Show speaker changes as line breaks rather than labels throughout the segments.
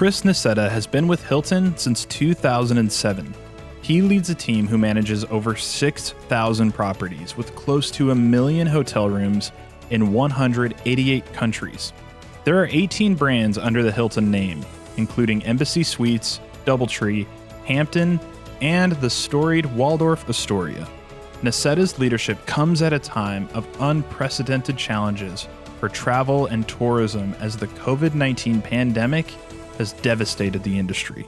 Chris Nassetta has been with Hilton since 2007. He leads a team who manages over 6,000 properties with close to 1 million hotel rooms in 188 countries. There are 18 brands under the Hilton name, including Embassy Suites, DoubleTree, Hampton, and the storied Waldorf Astoria. Nassetta's leadership comes at a time of unprecedented challenges for travel and tourism as the COVID-19 pandemic has devastated the industry.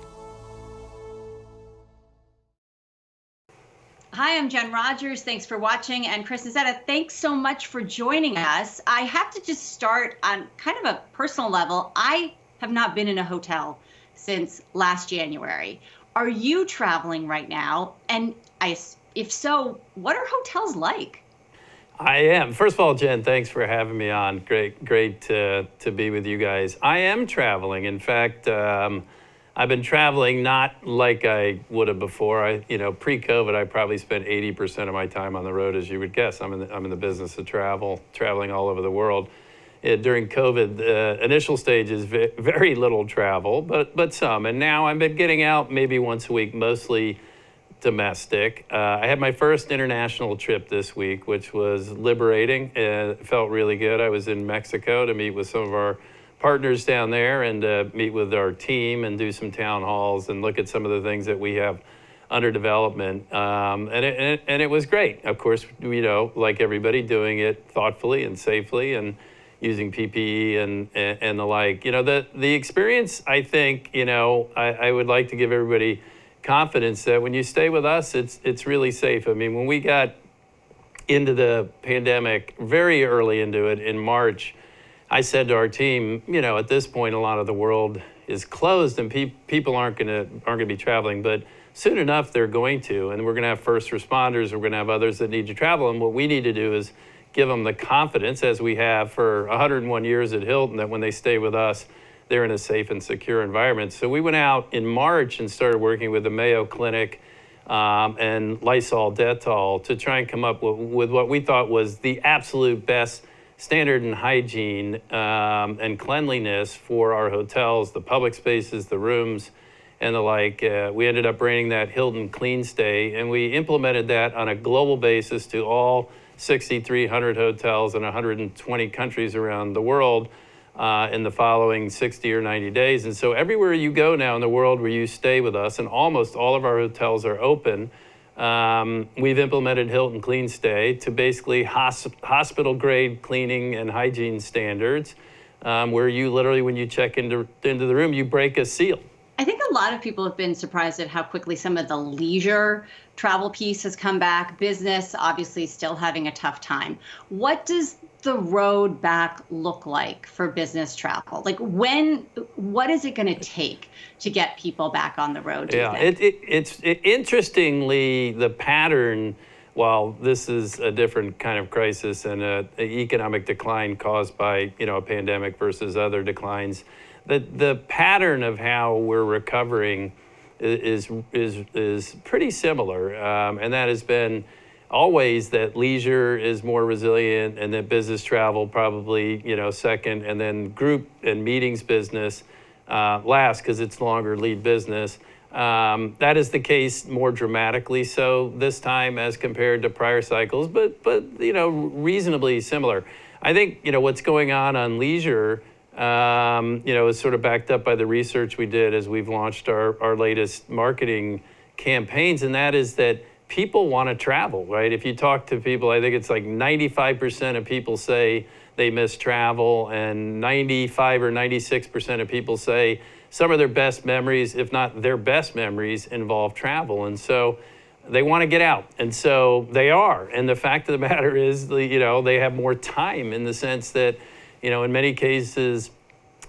Hi, I'm Jen Rogers. Thanks for watching. And Chris Nassetta, thanks so much for joining us. I have to just start on kind of a personal level. I have not been in a hotel since last January. Are you traveling right now? And if so, what are hotels like?
I am. First of all, Jen, thanks for having me on. Great to be with you guys. I am traveling. In fact, I've been traveling not like I would have before. Pre-COVID, I probably spent 80% of my time on the road, as you would guess. I'm in the business of traveling all over the world. During COVID, the initial stages, very little travel, but some. And now I've been getting out maybe once a week, mostly domestic. I had my first international trip this week, which was liberating. It felt really good. I was in Mexico to meet with some of our partners down there and meet with our team and do some town halls and look at some of the things that we have under development. And it was great. Of course, like everybody, doing it thoughtfully and safely and using PPE and the like. The experience, I think, I would like to give everybody confidence that when you stay with us, it's really safe. I mean, when we got into the pandemic, very early into it in March, I said to our team, at this point, a lot of the world is closed and people aren't going to be traveling, but soon enough they're going to, and we're going to have first responders, we're going to have others that need to travel, and what we need to do is give them the confidence, as we have for 101 years at Hilton, that when they stay with us, they're in a safe and secure environment. So we went out in March and started working with the Mayo Clinic and Lysol Dettol to try and come up with what we thought was the absolute best standard in hygiene and cleanliness for our hotels, the public spaces, the rooms, and the like. We ended up branding that Hilton Clean Stay, and we implemented that on a global basis to all 6,300 hotels in 120 countries around the world in the following 60 or 90 days. And so everywhere you go now in the world where you stay with us, and almost all of our hotels are open, we've implemented Hilton Clean Stay to basically hospital grade cleaning and hygiene standards, where you literally, when you check into the room, you break a seal.
I think a lot of people have been surprised at how quickly some of the leisure travel piece has come back. Business, obviously, still having a tough time. What does the road back look like for business travel? Like what is it going to take to get people back on the road?
It's interestingly, the pattern, while this is a different kind of crisis and an economic decline caused by a pandemic versus other declines, the pattern of how we're recovering is pretty similar, and that has been always that leisure is more resilient, and that business travel probably second, and then group and meetings business last because it's longer lead business. That is the case more dramatically so this time as compared to prior cycles, but reasonably similar. I think what's going on leisure is sort of backed up by the research we did as we've launched our latest marketing campaigns, and that is that people want to travel, right? If you talk to people, I think it's like 95% of people say they miss travel, and 95 or 96% of people say some of their best memories, if not their best memories, involve travel. And so they want to get out, and so they are. And the fact of the matter is, they have more time in the sense that, in many cases,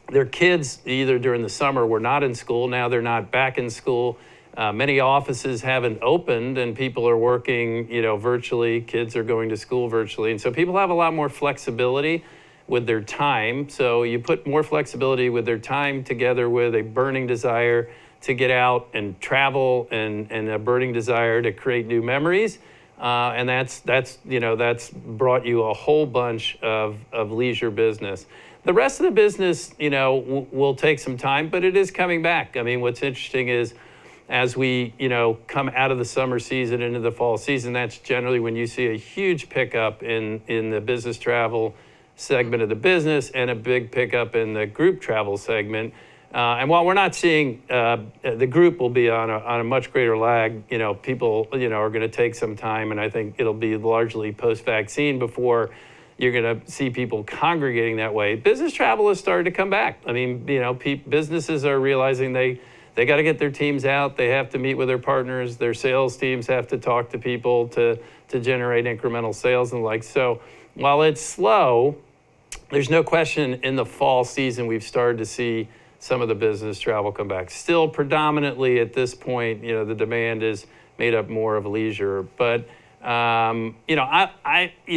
their kids either during the summer were not in school, now they're not back in school. Many offices haven't opened and people are working, virtually. Kids are going to school virtually. And so people have a lot more flexibility with their time. So you put more flexibility with their time together with a burning desire to get out and travel and a burning desire to create new memories. And that's brought you a whole bunch of leisure business. The rest of the business, will take some time, but it is coming back. I mean, what's interesting is as we, come out of the summer season into the fall season, that's generally when you see a huge pickup in the business travel segment of the business and a big pickup in the group travel segment. And while we're not seeing the group will be on a much greater lag, people, are going to take some time, and I think it'll be largely post-vaccine before you're going to see people congregating that way. Business travel has started to come back. I mean, businesses are realizing they got to get their teams out. They have to meet with their partners. Their sales teams have to talk to people to generate incremental sales and the like. So while it's slow, there's no question in the fall season we've started to see some of the business travel come back. Still predominantly at this point, the demand is made up more of leisure. But you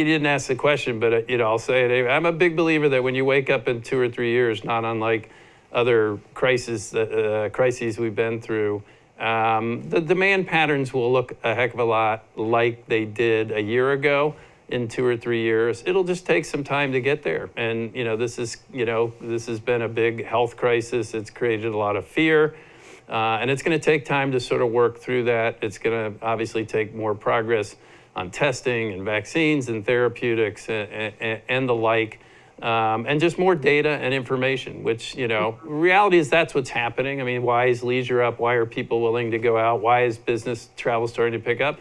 didn't ask the question, but I'll say it. I'm a big believer that when you wake up in 2 or 3 years, not unlike other crises we've been through, the demand patterns will look a heck of a lot like they did a year ago. In 2 or 3 years, it'll just take some time to get there. And this has been a big health crisis. It's created a lot of fear, and it's going to take time to sort of work through that. It's going to obviously take more progress on testing and vaccines and therapeutics and the like, and just more data and information. Which reality is that's what's happening. I mean, why is leisure up? Why are people willing to go out? Why is business travel starting to pick up?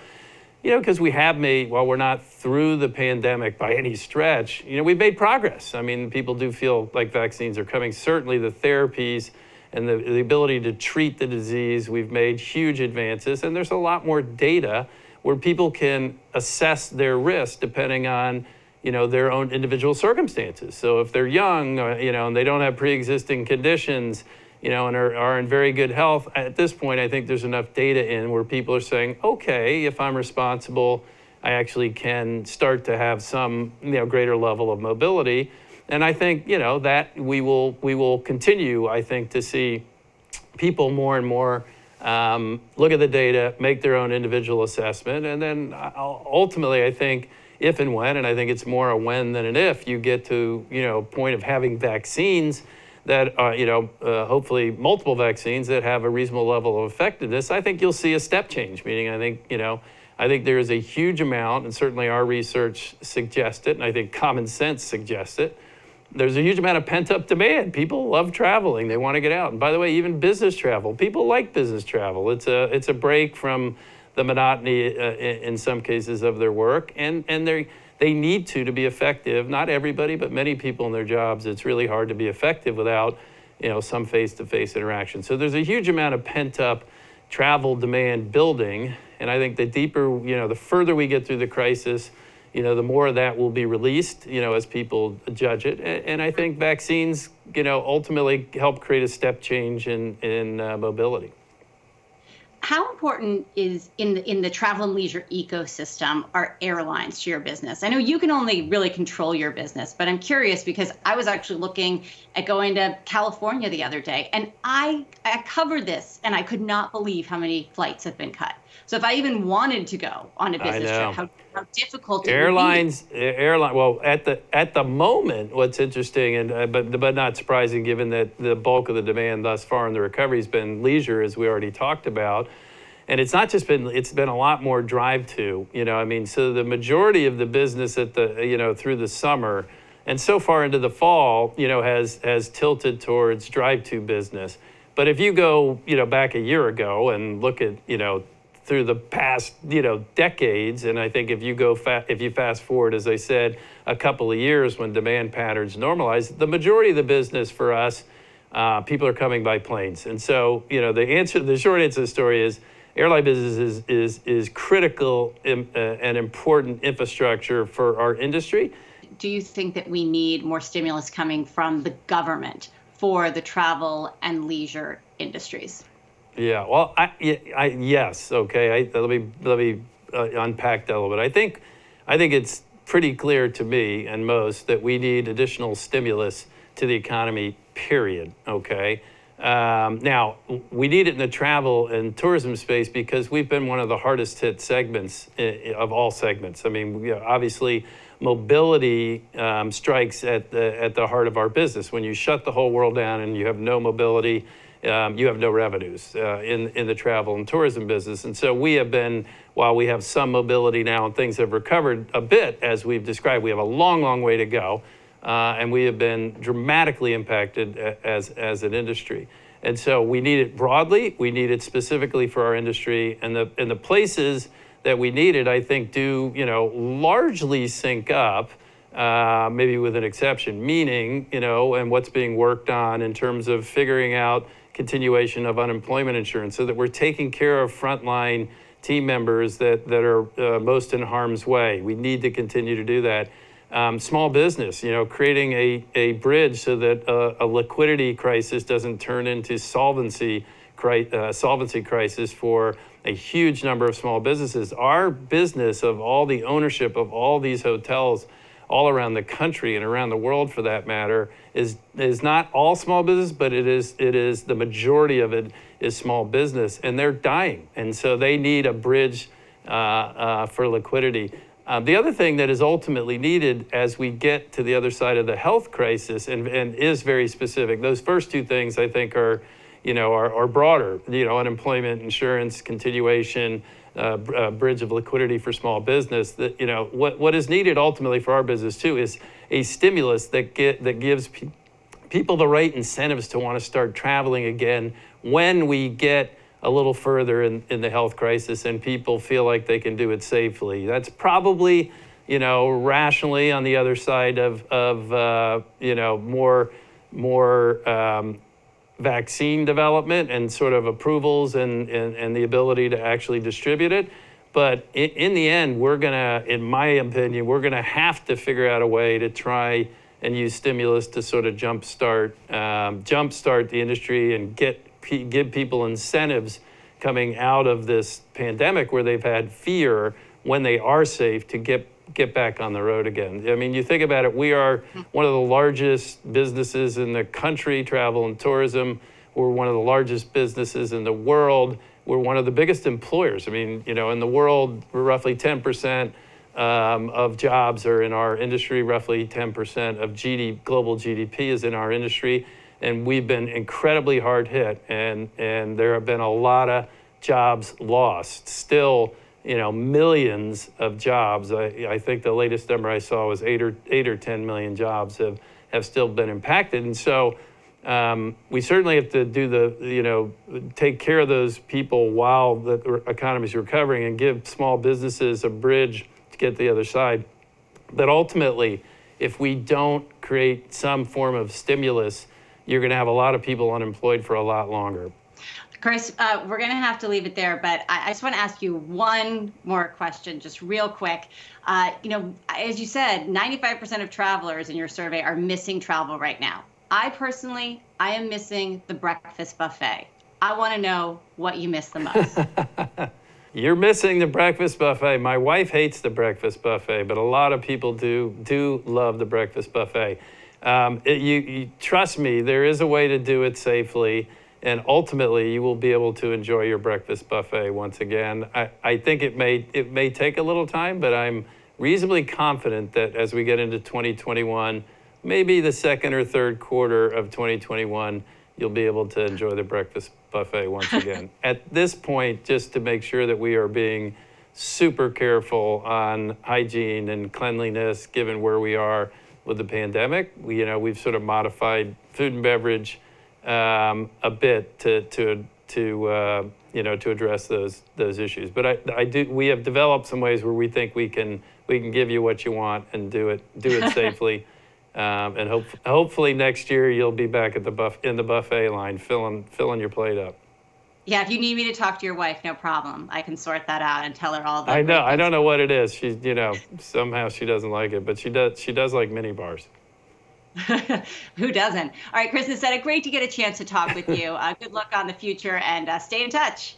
Because we have made, while we're not through the pandemic by any stretch, we've made progress. I mean, people do feel like vaccines are coming. Certainly the therapies and the ability to treat the disease, we've made huge advances. And there's a lot more data where people can assess their risk depending on, their own individual circumstances. So if they're young, and they don't have pre-existing conditions, and are in very good health, at this point, I think there's enough data in where people are saying, okay, if I'm responsible, I actually can start to have some, greater level of mobility. And I think, that we will continue, I think, to see people more and more look at the data, make their own individual assessment. And then ultimately, I think, if and when, and I think it's more a when than an if, you get to, point of having vaccines that are, hopefully multiple vaccines that have a reasonable level of effectiveness, I think you'll see a step change. Meaning, I think there is a huge amount, and certainly our research suggests it, and I think common sense suggests it. There's a huge amount of pent-up demand. People love traveling; they want to get out. And by the way, even business travel, people like business travel. It's a break from the monotony in some cases of their work, and they need to be effective. Not everybody, but many people in their jobs, it's really hard to be effective without, some face-to-face interaction. So there's a huge amount of pent-up travel demand building. And I think the deeper, the further we get through the crisis, the more of that will be released, as people judge it. And I think vaccines, ultimately help create a step change in mobility.
How important is in the travel and leisure ecosystem are airlines to your business? I know you can only really control your business, but I'm curious because I was actually looking at going to California the other day, and I covered this, and I could not believe how many flights have been cut. So if I even wanted to go on a business trip, how difficult it would be.
Well, at the moment, what's interesting and but not surprising, given that the bulk of the demand thus far in the recovery has been leisure, as we already talked about, and it's not just been, it's been a lot more drive to. So the majority of the business at the through the summer and so far into the fall, has tilted towards drive to business. But if you go back a year ago and look at through the past, decades. And I think if you fast forward, as I said, a couple of years when demand patterns normalize, the majority of the business for us, people are coming by planes. And so, the short answer to the story is airline business is critical and important infrastructure for our industry.
Do you think that we need more stimulus coming from the government for the travel and leisure industries?
Yeah, well, yes, okay. Let me unpack that a little bit. I think it's pretty clear to me and most that we need additional stimulus to the economy, period, okay? Now, we need it in the travel and tourism space because we've been one of the hardest hit segments of all segments. I mean, obviously, mobility strikes at the heart of our business. When you shut the whole world down and you have no mobility, you have no revenues in the travel and tourism business. And so we have been, while we have some mobility now and things have recovered a bit, as we've described, we have a long, long way to go. And we have been dramatically impacted as an industry. And so we need it broadly, we need it specifically for our industry, and the places that we need it, I think, do, largely sync up, maybe with an exception, meaning, and what's being worked on in terms of figuring out continuation of unemployment insurance so that we're taking care of frontline team members that are most in harm's way. We need to continue to do that. Small business, creating a bridge so that a liquidity crisis doesn't turn into solvency crisis for a huge number of small businesses. Our business of all the ownership of all these hotels all around the country and around the world, for that matter, is not all small business, but it is the majority of it is small business, and they're dying, and so they need a bridge for liquidity. The other thing that is ultimately needed as we get to the other side of the health crisis, and is very specific, those first two things I think are broader, unemployment insurance, continuation, bridge of liquidity for small business. That, what is needed ultimately for our business too is a stimulus that gives people the right incentives to want to start traveling again when we get a little further in the health crisis and people feel like they can do it safely. That's probably, rationally on the other side of more vaccine development and sort of approvals and the ability to actually distribute it. But in the end, in my opinion, we're gonna have to figure out a way to try and use stimulus to sort of jumpstart the industry and give people incentives coming out of this pandemic where they've had fear when they are safe to get back on the road again. I mean, you think about it, we are one of the largest businesses in the country, travel and tourism. We're one of the largest businesses in the world. We're one of the biggest employers. I mean, in the world, we're roughly 10% of jobs are in our industry, roughly 10% of global GDP is in our industry. And we've been incredibly hard hit, and there have been a lot of jobs lost. Still, millions of jobs. I think the latest number I saw was 8 or 10 million jobs have still been impacted. And so we certainly have to take care of those people while the economy is recovering and give small businesses a bridge to get to the other side. But ultimately, if we don't create some form of stimulus, you're going to have a lot of people unemployed for a lot longer.
Chris, we're going to have to leave it there, but I just want to ask you one more question, just real quick. As you said, 95% of travelers in your survey are missing travel right now. I am missing the breakfast buffet. I want to know what you miss the most.
You're missing the breakfast buffet. My wife hates the breakfast buffet, but a lot of people do love the breakfast buffet. You trust me, there is a way to do it safely, and ultimately you will be able to enjoy your breakfast buffet once again. I think it may take a little time, but I'm reasonably confident that as we get into 2021, maybe the second or third quarter of 2021, you'll be able to enjoy the breakfast buffet once again. At this point, just to make sure that we are being super careful on hygiene and cleanliness, given where we are with the pandemic, we've sort of modified food and beverage a bit to address those issues. But we have developed some ways where we think we can give you what you want and do it safely. And hopefully next year you'll be back at in the buffet line, filling your plate up.
Yeah, if you need me to talk to your wife, no problem. I can sort that out and tell her all the.
I know. I don't know what it is. She's, somehow she doesn't like it, but she does like mini bars.
Who doesn't? All right, Chris Nassetta, great to get a chance to talk with you. Good luck on the future, and stay in touch.